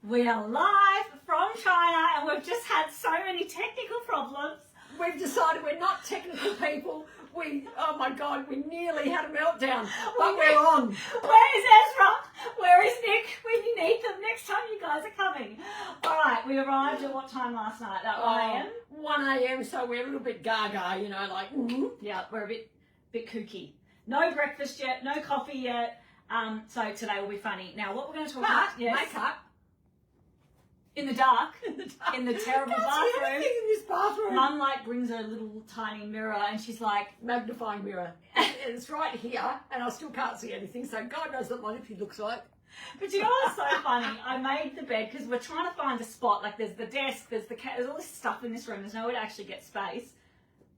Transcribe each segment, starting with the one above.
We are live from China and we've just had so many technical problems. We've decided we're not technical people. Oh my God, we nearly had a meltdown, but we're on. Where is Ezra? Where is Nick? When you need them next time you guys are coming. All right, we arrived at what time last night? At 1 a.m? 1 a.m, so we're a little bit gaga, you know, like, Yeah, we're a bit kooky. No breakfast yet, no coffee yet. So today will be funny. Now, what we're going to talk about, makeup. In the dark, in the terrible bathroom. In this bathroom. Mum brings her little tiny mirror and she's like, magnifying mirror. And it's right here, and I still can't see anything. So God knows what my lippy looks like. But you know what's so funny? I made the bed because we're trying to find a spot. Like there's the desk, there's the cat, there's all this stuff in this room. There's nowhere to actually get space.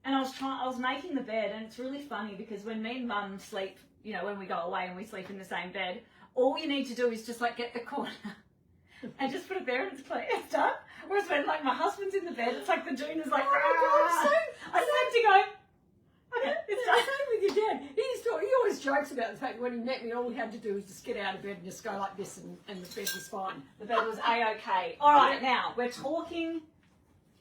And I was making the bed, and it's really funny because when me and Mum sleep, you know, when we go away and we sleep in the same bed, all you need to do is just get the corner. And just put it there and it's clean. It's done. Whereas when my husband's in the bed, it's like the June is like, oh my God, I slept to go, okay, it's done. Same with your dad. He always jokes about the fact that when he met me, all we had to do was just get out of bed and just go like this, and the bed was fine. The bed was A-okay. All right, now we're talking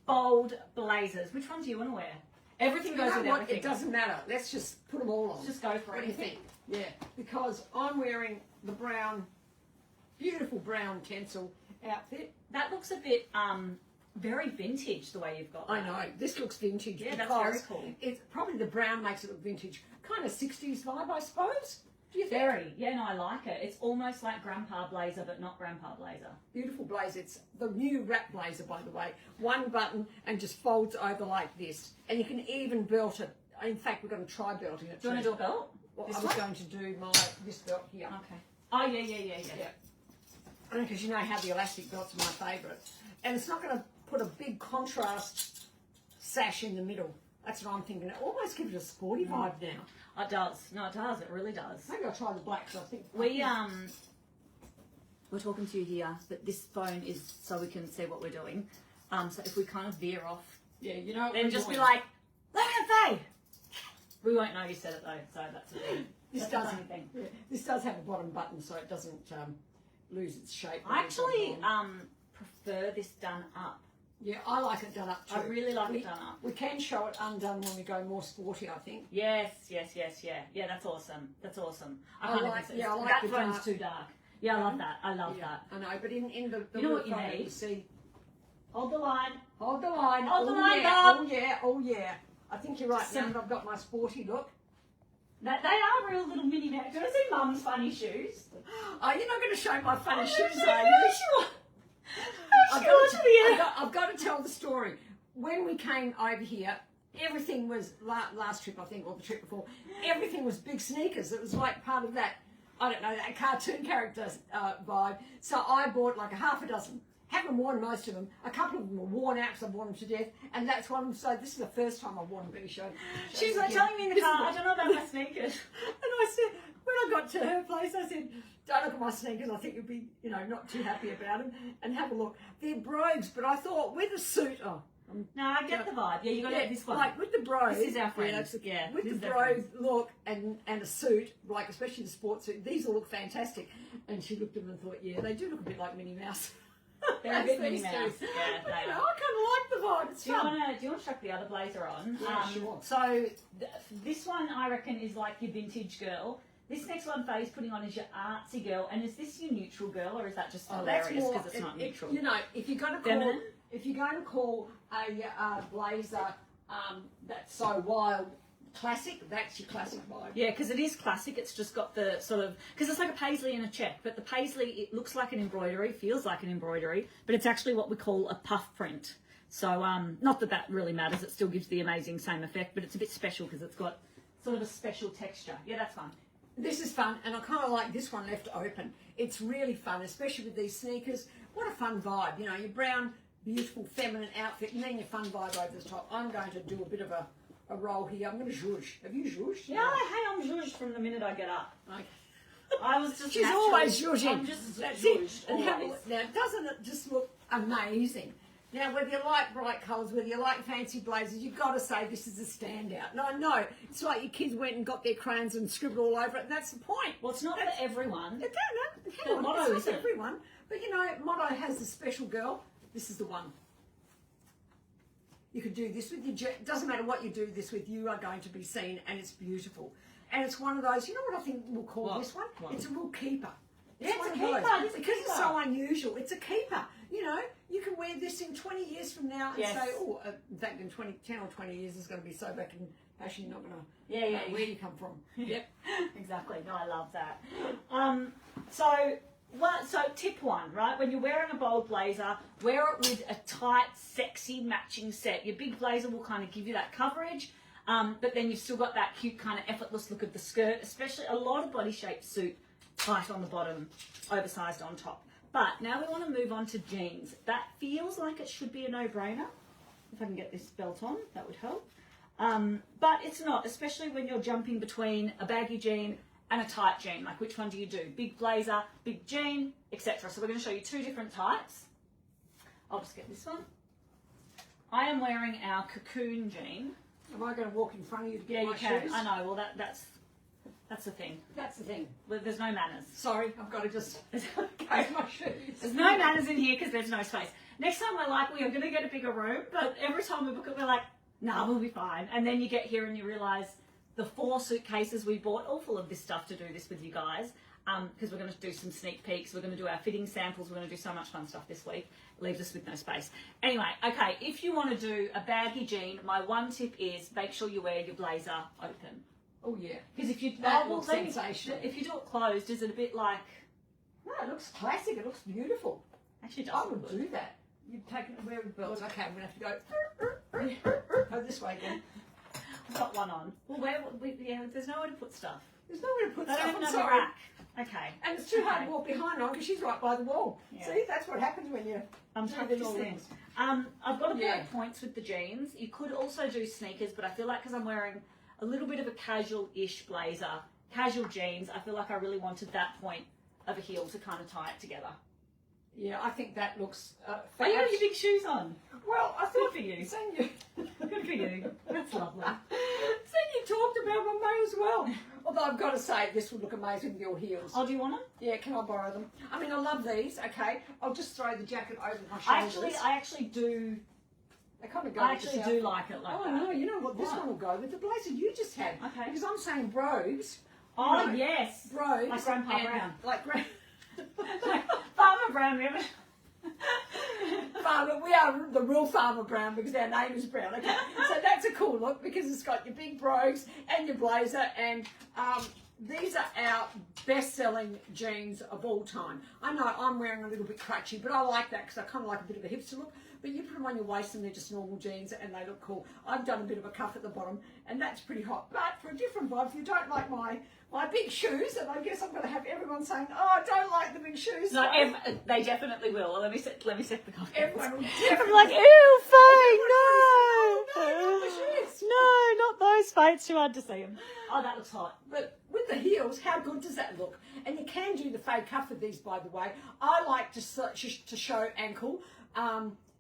bold blazers. Which one do you want to wear? Everything goes with everything. It doesn't matter. Let's just put them all on. Let's just go for it. What do you think? Yeah, because I'm wearing the beautiful brown tencel outfit. That looks a bit very vintage the way you've got that. I know, this looks vintage. Yeah, that's very cool. It's probably the brown makes it look vintage. Kind of 60s vibe, I suppose. Do you think? Very. Yeah, no, I like it. It's almost like Grandpa Blazer, but not Grandpa Blazer. Beautiful blazer. It's the new wrap blazer, by the way. One button and just folds over like this. And you can even belt it. In fact, we're going to try belting it. Do you want to do a belt? Well, I was going to do this belt here. Okay. Oh, yeah. Because you know how the elastic belts are my favourite. And it's not going to put a big contrast sash in the middle. That's what I'm thinking. It almost gives it a sporty vibe now. It does. No, it does. It really does. Maybe I'll try the black, so I think... We're talking to you here, but this phone is so we can see what we're doing. So if we kind of veer off... Yeah, you know... Then just be like, let me say! We won't know you said it though, so that's the thing. This does have a bottom button, so it doesn't... lose its shape. I actually prefer this done up. Yeah, I like it done up too. I really like it done up. We can show it undone when we go more sporty, I think. Yes. Yeah, that's awesome. I like that the phone's dark. too dark. Yeah, I love that. I love that. I know, but in the you know what you phone, need? you see. Hold the line. Hold the line. Hold the line, Bob. Oh yeah. I think you're right. Now that I've got my sporty look. That they are real little mini bags. Do you want to see Mum's funny shoes? Oh, you're not going to show my funny shoes, are you? Sure. I've got to tell the story. When we came over here, everything was, last trip I think, or the trip before, everything was big sneakers. It was like part of that, I don't know, that cartoon character vibe. So I bought like a half a dozen. Haven't worn most of them. A couple of them were worn out because I've worn them to death. And that's one of them. So this is the first time I've worn them. Better show. She's like telling me in the car, I don't know about my sneakers. And I said, when I got to her place, I said, don't look at my sneakers. I think you'll be, not too happy about them. And have a look. They're brogues, but I thought with a suit. No, I get the vibe. Yeah, you got to get this one. Like with the brogues. This is our friend. Yeah, with the brogues look and a suit, like especially the sports suit, these all look fantastic. And she looked at them and thought, yeah, they do look a bit like Minnie Mouse. They're a bit Minnie Mouse. Yeah, but, I kind of like the vibe. It's fun. Do you want to chuck the other blazer on? Yeah, sure. So this one I reckon is like your vintage girl. This next one Faye's putting on is your artsy girl. And is this your neutral girl, or is that just hilarious because it's not neutral? If you're going to call a blazer that's so wild classic, that's your classic vibe. Yeah, because it is classic. It's just got the sort of, because it's like a paisley and a check, but the paisley, it looks like an embroidery, feels like an embroidery, but it's actually what we call a puff print. So not that that really matters. It still gives the amazing same effect, but it's a bit special because it's got sort of a special texture. Yeah, that's fun. This is fun, and I kind of like this one left open. It's really fun, especially with these sneakers. What a fun vibe. Your brown, beautiful, feminine outfit, and then your fun vibe over the top. I'm going to do a bit of a roll here. I'm going to zhuzh. Have you zhuzhed? Yeah, I'm zhuzhed from the minute I get up. Okay. I was just She's always zhuzhing. I'm just That's zhuzhed. it. Now, doesn't it just look amazing? Now, whether you like bright colours, whether you like fancy blazers, you've got to say this is a standout. No, no, it's like your kids went and got their crayons and scribbled all over it, and that's the point. Well, it's not for everyone. The motto isn't everyone. But, motto what has the special, girl? This is the one. You could do this with your, doesn't matter what you do this with, you are going to be seen, and it's beautiful. And it's one of those, you know what I think we'll call this one? What? It's a real keeper. Yeah, it's one a of keeper. those. It's a Because keeper. it's so unusual. It's a keeper. You know, you can wear this in 20 years from now and say, oh, in fact, in 10 or 20 years, it's going to be so back in fashion, you're not going to where you come from. Yep, exactly. No, I love that. So tip one, right? When you're wearing a bold blazer, wear it with a tight, sexy matching set. Your big blazer will kind of give you that coverage, but then you've still got that cute kind of effortless look of the skirt, especially a lot of body shaped suit, tight on the bottom, oversized on top. But now we want to move on to jeans. That feels like it should be a no-brainer. If I can get this belt on, that would help. But it's not, especially when you're jumping between a baggy jean and a tight jean. Like, which one do you do? Big blazer, big jean, etc. So we're going to show you two different types. I'll just get this one. I am wearing our cocoon jean. Am I going to walk in front of you to get my can. shoes? I know. Well, that's the thing. That's the thing. Well, there's no manners. Sorry, I've got to just Okay. my shoes. There's no manners in here because there's no space. Next time we're like, we are going to get a bigger room, but every time we book it, we're like, nah, we'll be fine. And then you get here and you realise the 4 suitcases we bought, all full of this stuff to do this with you guys, because we're going to do some sneak peeks, we're going to do our fitting samples, we're going to do so much fun stuff this week. Leaves us with no space. Anyway, okay, if you want to do a baggy jean, my one tip is make sure you wear your blazer open. Oh yeah. Because if you That looks sensational. If you do it closed, is it a bit like? No, it looks classic. It looks beautiful. Actually, it I does would look good. do that. You'd take it and wear with belts. Okay, I'm gonna have to go. Go this way again. I've got one on. Well, there's nowhere to put stuff. There's nowhere to put I stuff. don't I'm have a sorry. rack. Okay. And it's too hard to walk behind on because she's right by the wall. Yeah. See, that's what happens when you I'm do tough these as all things. I've got a pair of points with the jeans. You could also do sneakers, but I feel like because I'm wearing a little bit of a casual-ish blazer, casual jeans, I feel like I really wanted that point of a heel to kind of tie it together. Yeah, I think that looks. Oh, you got your big shoes on. Well, I Good thought for you. Saying you. Good for you. That's lovely. Saying you talked about my mate as well. Although I've got to say, this would look amazing with your heels. Oh, do you want them? Yeah, can I borrow them? I mean, I love these. Okay, I'll just throw the jacket over my shoulders. I actually do. They kind of go I with the actually south. do like it like Oh that. no, you know what? This What? one will go with the blazer you just had. Okay. Because I'm saying robes. Oh, you know, yes. robes. Like Grandpa and- Brown. Like Farmer Brown, remember? Farmer. We are the real Farmer Brown because our name is Brown. Okay, so that's a cool look because it's got your big brogues and your blazer, and these are our best-selling jeans of all time. I know I'm wearing a little bit crutchy, but I like that because I kind of like a bit of a hipster look. But you put them on your waist and they're just normal jeans and they look cool. I've done a bit of a cuff at the bottom and that's pretty hot. But for a different vibe, if you don't like my big shoes, and I guess I'm going to have everyone saying, oh, I don't like the big shoes. No, so they definitely will. Let me set the comments. everyone will I'm definitely like, ew, fine, no, not the shoes. no, not those fights. Too hard to see them. Oh, that looks hot. But with the heels, how good does that look? And you can do the fade cuff with these, by the way. I like to show ankle.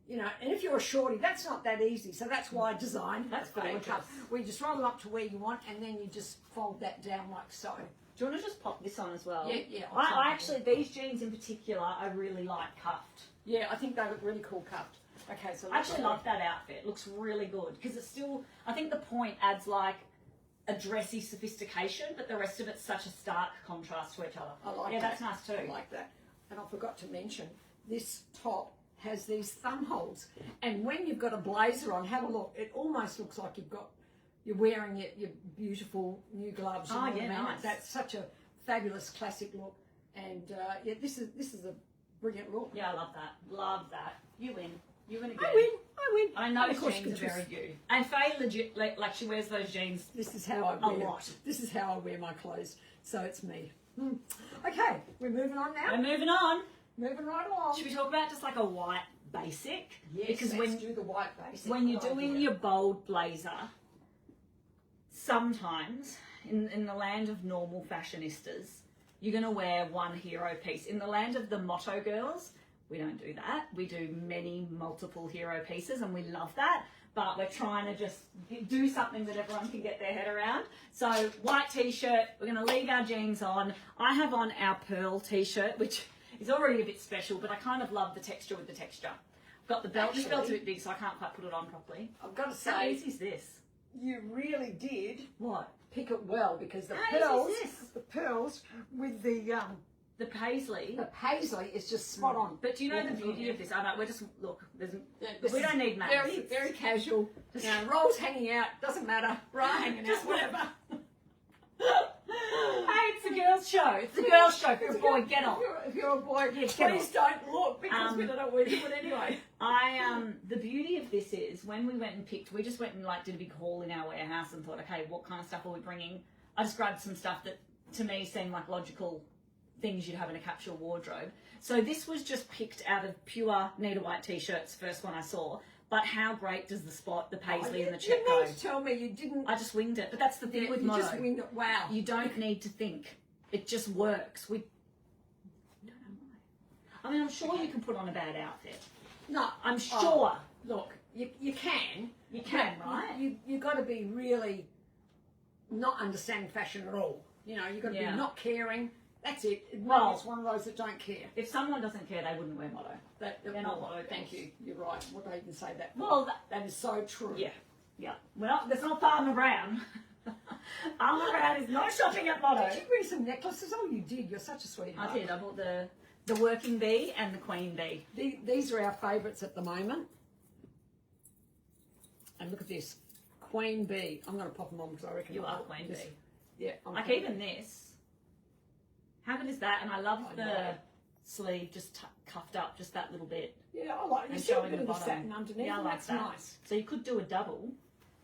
You know, and if you're a shorty, that's not that easy. So that's why I designed That's the fade gorgeous. cuff. Where you just roll them up to where you want, and then you just fold that down like so. Do you want to just pop this on as well? Yeah. I actually, these jeans in particular, I really like cuffed. Yeah, I think they look really cool cuffed. Okay, so I actually love that outfit. It looks really good because it's still, I think the point adds like a dressy sophistication, but the rest of it's such a stark contrast to each other. I like yeah, that. that's nice too. I like that. And I forgot to mention, this top has these thumb holes. And when you've got a blazer on, have a look. It almost looks like you're wearing your beautiful new gloves. Oh, You know yeah, what I mean? nice. That's such a fabulous classic look. And yeah, this is a brilliant look. Yeah, I love that. Love that. You win. You win again. I win. I know And of course jeans are you can very twist. you. And Faye legit, like she wears those jeans. This is how I A wear. lot. This is how I wear my clothes. So it's me. Okay, we're moving on now. We're moving on. Moving right along. Should we talk about just like a white basic? Yes, because let's do the white basic. when you're Good doing idea. your bold blazer, sometimes in the land of normal fashionistas, you're going to wear one hero piece. In the land of the motto girls, we don't do that. We do many multiple hero pieces and we love that. But we're trying to just do something that everyone can get their head around. So white t-shirt, we're going to leave our jeans on. I have on our pearl t-shirt, which is already a bit special, but I kind of love the texture with the texture. I've got the belt. This belt's a bit big, so I can't quite put it on properly. I've got to How say, easy is this? you really did What? pick it well, because the How easy is this? pearls with The paisley. the paisley is just spot on. But do you know the beauty of this? I know, we're just, look, This we is don't need mats. very, very casual. You know, rolls hanging out, doesn't matter. Bra hanging out, whatever. Hey, it's a girls' show. It's a girls' show. If you're a boy, get on. If you're a boy, Yeah, get please don't look, because we don't know where to do it anyway. The beauty of this is when we went and picked, we just went and like did a big haul in our warehouse and thought, okay, what kind of stuff are we bringing? I just grabbed some stuff that to me seemed like logical things you'd have in a capsule wardrobe. So this was just picked out of pure Nita White t-shirts, first one I saw. But how great does the spot, the paisley and the check You go? need to tell me you didn't. I just winged it. But that's the thing with you Moto. just winged it. Wow. You don't need to think. It just works. We don't know why. I mean, I'm sure you can put on a bad outfit. No, I'm sure. Look, you can. You can, right? You got to be really not understanding fashion at all. You know, you got to Yeah. be not caring. That's it. Well, It's one of those that don't care. If someone doesn't care, they wouldn't wear Moto. They're not Moto Thank girls. you. You're right. What they even say that? Well, That is so true. yeah. Well, that's not Farmer Brown. Farmer Brown is not shopping at Moto. Did you bring some necklaces? Oh, you did. You're such a sweetheart. I did. I bought the working bee and the queen bee. These are our favourites at the moment. And look at this. Queen bee. I'm going to pop them on because I reckon You I'll are put queen this- bee. Yeah. Like even this. How good is that? And I love I the know. sleeve just cuffed up just that little bit. Yeah, I like it. You And see a showing bit the of the bottom. satin underneath. Yeah, I and like that's that. nice. So you could do a double.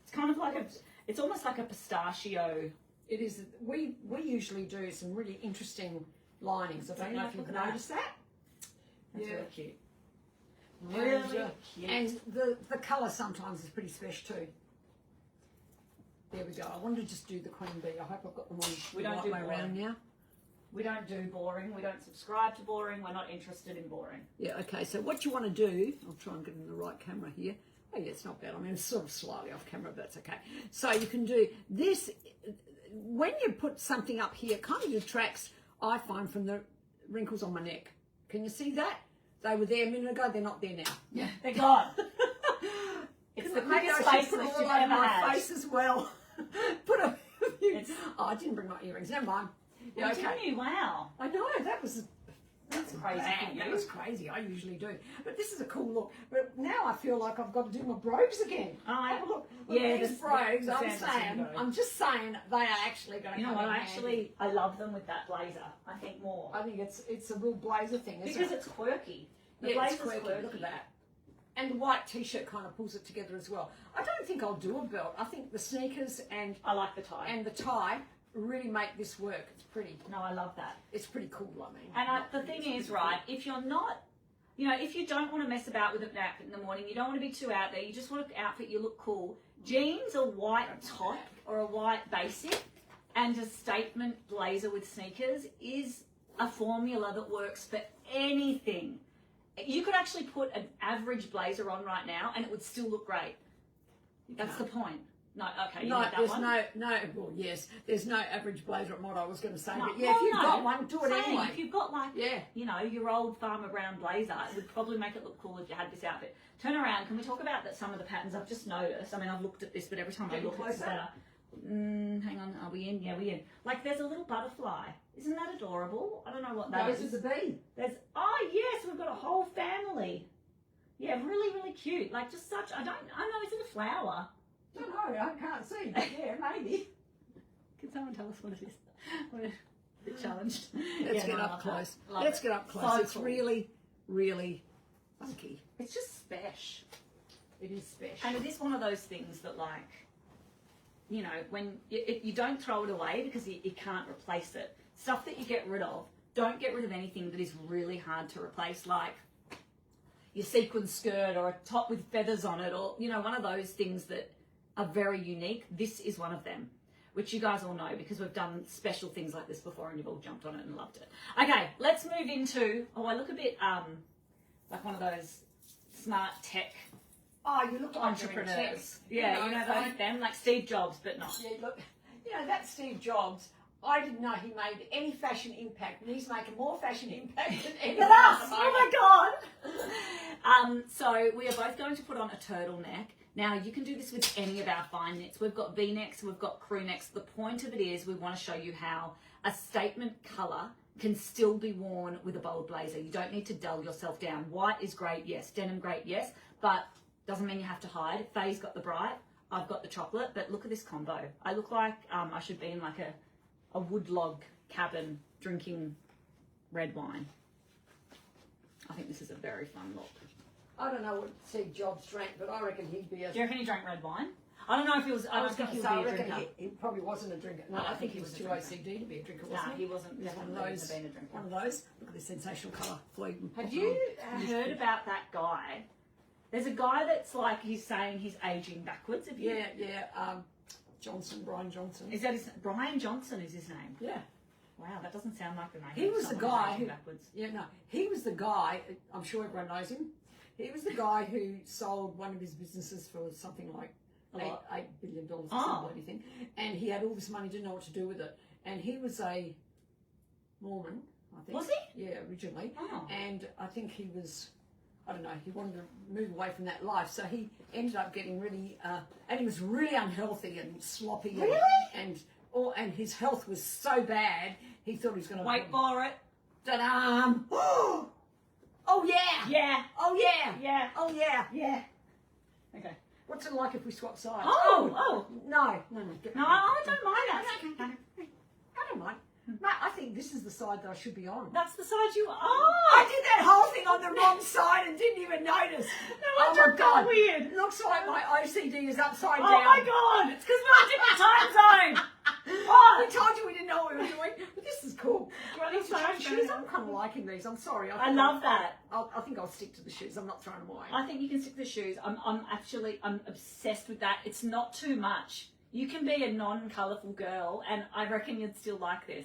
It's kind of like it's almost like a pistachio. It is. We usually do some really interesting linings. I don't know if Look you've at that. noticed that. That's Yeah. really cute. And, Really cute. And the colour sometimes is pretty special too. There we go. I wanted to just do the queen bee. I hope I've got them on We the don't right do way around boring. now. We don't do boring. We don't subscribe to boring. We're not interested in boring. Yeah, okay, so what you want to do, I'll try and get in the right camera here. Oh yeah, it's not bad. I mean, it's sort of slightly off camera, but that's okay. So you can do this, when you put something up here, it kind of detracts, I find, from the wrinkles on my neck. Can you see that? They were there a minute ago, they're not there now. Yeah, they're gone. It's the Maybe quickest I should facelift put it you've all over ever my had. face as well. Put a It's- Oh, I didn't bring my earrings, never mind. Yeah, Well, okay. didn't you? Wow. I know, that's crazy bad. for That you. was crazy. I usually do. But this is a cool look. But now I feel like I've got to do my brogues again. Oh, yeah. Have a look. Yeah, These the- brogues, the I'm Sanderson saying, brogue. I'm just saying they are actually going to You know come what? in handy. I love them with that blazer. I think more. I think it's a real blazer thing, isn't Because it? it's quirky. The Yeah, it's blazer's quirky. Look at that. And the white t-shirt kind of pulls it together as well. I don't think I'll do a belt. I think the sneakers and I like the tie. the tie really make this work. It's pretty. No, I love that. It's pretty cool. I mean. And the thing is, right, if you're not, if you don't want to mess about with an outfit in the morning, you don't want to be too out there, you just want an outfit, you look cool, jeans, a white top or a white basic and a statement blazer with sneakers is a formula that works for anything. You could actually put an average blazer on right now and it would still look great. That's the point. No, okay, you No, need that there's one. well, yes, there's no average blazer at Mod, I was going to say, No, but yeah, well, if you've no. got one, do it Saying, anyway. If you've got like, Yeah. your old Farmer Brown blazer, it would probably make it look cool if you had this outfit. Turn around. Can we talk about that? Some of the patterns I've just noticed. I mean, I've looked at this, but every time I Getting look, it's closer? better. Hang on. Are we in? Yeah, we're in. Like, there's a little butterfly. Isn't that adorable? I don't know what that Those is. are the bee. There's. Oh yes, we've got a whole family. Yeah, really, really cute. Like, just such. I know. Is it a flower? Don't know, I can't see, but yeah, maybe. Can someone tell us what it is? We're a bit challenged. Let's Yeah, get no, I up love close. that. Love Let's it. get up close. So It's cool. really, really funky. It's just special. It is special. And it is one of those things that, like, when you don't throw it away because you can't replace it. Stuff that you get rid of, don't get rid of anything that is really hard to replace, like your sequin skirt or a top with feathers on it, or, one of those things that are very unique. This is one of them, which you guys all know because we've done special things like this before and you've all jumped on it and loved it. Okay, let's move into, I look a bit like one of those smart tech Oh, you look like you're in tech. entrepreneurs. Yeah, those them, like Steve Jobs, but not. Yeah, look, that Steve Jobs, I didn't know he made any fashion impact, and he's making more fashion impact than anyone Look at at us! the Oh moment. my god! So we are both going to put on a turtleneck. Now you can do this with any of our fine knits. We've got V-necks, we've got crew necks. The point of it is we want to show you how a statement colour can still be worn with a bold blazer. You don't need to dull yourself down. White is great, yes. Denim great, yes. But doesn't mean you have to hide. Faye's got the bright, I've got the chocolate. But look at this combo. I look like I should be in like a wood log cabin drinking red wine. I think this is a very fun look. I don't know what Steve Jobs drank, but I reckon he'd be a... Do you reckon he drank red wine? I don't know if he was. I don't think he would be a drinker. He probably wasn't a drinker. No, I think he was too OCD to be a drinker, wasn't he wasn't. He was one of those. Been a drinker. One of those. Look at this sensational colour. Floyd. Have you heard about that guy? There's a guy that's like he's saying he's aging backwards. Have you? Yeah. Brian Johnson. Is that his Brian Johnson? Is his name? Yeah. Wow, that doesn't sound like the name. He was the guy who. Backwards. Yeah, no. He was the guy. I'm sure everyone knows him. He was the guy who sold one of his businesses for something like $8 billion or some bloody thing, and he had all this money, didn't know what to do with it. And he was a Mormon, I think. Was he? Yeah, originally. Oh. And I think he was, I don't know, he wanted to move away from that life, so he ended up getting really, and he was really unhealthy and sloppy. Really? And his health was so bad, he thought he was going to wait for it. Ta-da! Oh yeah! Yeah. Oh yeah! Yeah. Oh yeah! Yeah. Okay. What's it like if we swap sides? Oh. No. No, I don't mind that. I don't mind. Mate, I think this is the side that I should be on. That's the side you are. I did that whole thing on the wrong side and didn't even notice. No, Oh my God. Weird. It looks like my OCD is upside down. Oh my God. It's because we're in a different time zone. We told you we didn't know what we were doing, but this is cool. Right, These are shoes. I'm kind of liking these. I'm sorry. I love that. I think I'll stick to the shoes. I'm not throwing them away. I think you can stick to the shoes. I'm obsessed with that. It's not too much. You can be a non-colourful girl, and I reckon you'd still like this.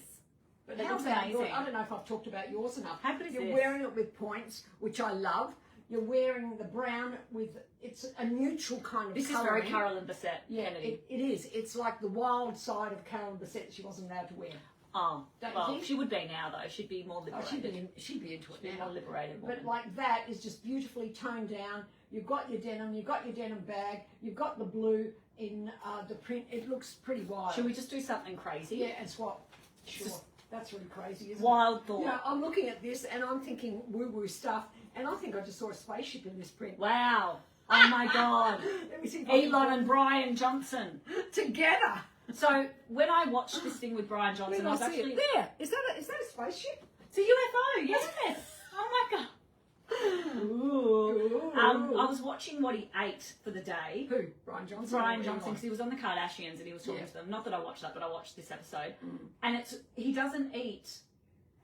But It how looks about amazing. yours? I don't know if I've talked about yours enough. How good is You're this? wearing it with points, which I love. You're wearing the brown with, it's a neutral kind of This is colouring. very Carolyn Bessette. Yeah, Kennedy. it is. It's like the wild side of Carolyn Bessette that she wasn't allowed to wear. Oh, Don't you well, think? she would be now though. She'd be more Oh, liberated. she'd be into it She'd be now. more liberated woman. But like that is just beautifully toned down. You've got your denim, you've got your denim bag, you've got the blue in the print. It looks pretty wild. Should we just do something crazy? Yeah, and swap. Sure. Just That's really crazy, isn't wild it? thought. You know, I'm looking at this and I'm thinking woo-woo stuff, and I think I just saw a spaceship in this print. Wow. Oh my God. Let me see if I can Elon and Brian Johnson. together. So when I watched this thing with Brian Johnson, I was see actually it. There. Is that a spaceship? it's a UFO. Yes. Oh my God. Ooh. I was watching what he ate for the day. Who? Brian Johnson. Brian or Johnson, Elon? because he was on the Kardashians and he was talking Yeah. to them. Not that I watched that, but I watched this episode. And he doesn't eat.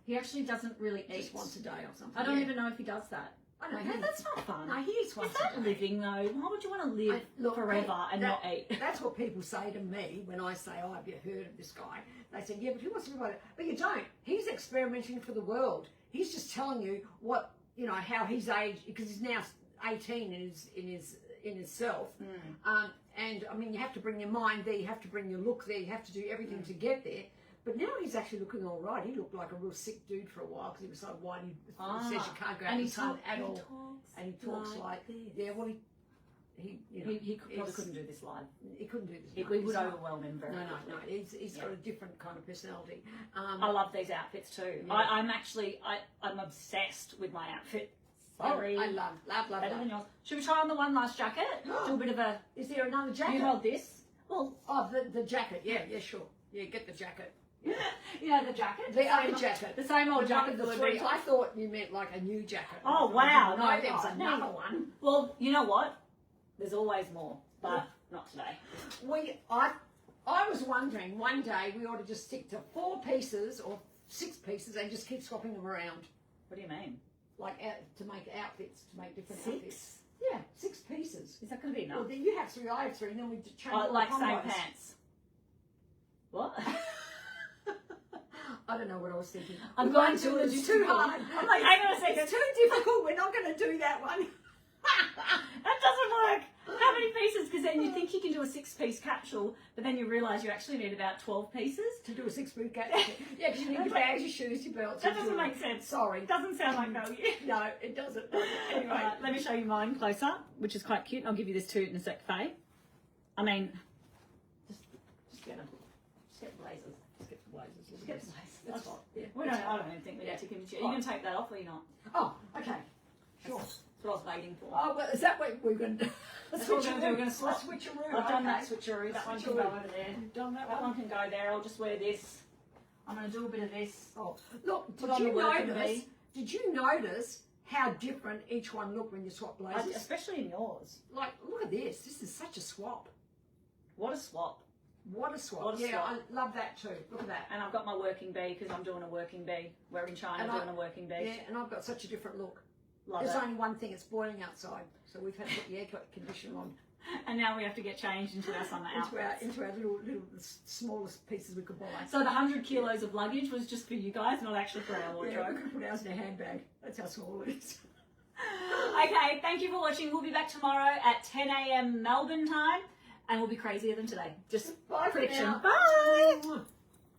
He actually doesn't really eat. Just once a day or something. I don't yeah. even know if he does that. I know. No, that's not fun. No, he eats once Is that a day. living though? Why would you want to live Look, forever and that- not eat? That's what people say to me when I say, "Oh, have you heard of this guy?" They say, "Yeah, but who wants to live like that?" But you don't. He's experimenting for the world. He's just telling you what how he's aged, because he's now 18 in himself. And I mean, you have to bring your mind there, you have to bring your look there, you have to do everything to get there. But now he's actually looking all right. He looked like a real sick dude for a while because he was so whiny. He says you can't go out and sun at all. And he talks like this. yeah, well, he Probably couldn't do this live. He couldn't do this. We no, would he's not. overwhelm him very No, quickly. he's got a different kind of personality. I love these outfits too. Yeah. I'm obsessed with my outfit. I Sorry. love. Better than yours. Should we try on the one last jacket? Do a bit of a. Is there another jacket? You hold this. Well, Oh, the jacket. Yeah, sure. Yeah, get the jacket. you know the jacket. The other jacket. The same old The jacket that the we've three. been I thought you meant like a new jacket. Oh wow! No, there was oh, another no. one. Well, you know what? There's always more, but not today. I was wondering one day we ought to just stick to 4 pieces or 6 pieces and just keep swapping them around, What do you mean? like to make outfits, to make different 6? outfits. Yeah, 6 pieces. Is that going to be Well, enough? then you have 3, I have 3, and then we change Oh, all the like same combos. pants. What? I don't know what I was thinking. I'm We going won't to do it. do It's too it. hard. I'm like, hang on a second. It's too difficult. We're not going to do that one. That doesn't work. How many pieces because then you think you can do a 6-piece capsule, but then you realise you actually need about 12 pieces. To do a 6-week capsule. Yeah, because you need your bags, your shoes, your belts. That doesn't make sense. Sorry. It doesn't sound like value. No, it doesn't. Anyway. Right, let me show you mine closer, which is quite cute. I'll give you this too in a sec, Faye. I mean, just get them. Just get blazers. Just get the blazers. Just get the blazers. That's fine. Yeah. I don't even think we need to give you. Are you going to take that off or are you not? Oh, okay. Sure. That's what I was waiting for. Oh, well, is that what we're going to do? That's what we're going to do. We're going to swap. Switcheroo. I've done that switcheroo. That one can go over there. You've done that That one? one can go there. I'll just wear this. I'm going to do a bit of this. Oh, look, Put on the working bee. did you notice how different each one looked when you swap blazers? Especially in yours. Like, look at this. This is such a swap. What a swap. What a swap. What a yeah, swap. I love that too. Look at that. And I've got my working bee because I'm doing a working bee. We're in China And doing a working bee. Yeah, and I've got such a different look. Love There's it. only one thing, it's boiling outside. So we've had to put the air conditioner on. And now we have to get changed into our summer outfits. Into our little smallest pieces we could buy. So the 100 kilos of luggage was just for you guys, not actually for our Yeah, we wardrobe. could put ours in a handbag. That's how small it is. Okay, thank you for watching. We'll be back tomorrow at 10 a.m. Melbourne time, and we'll be crazier than today. Just Bye for prediction. now. Bye.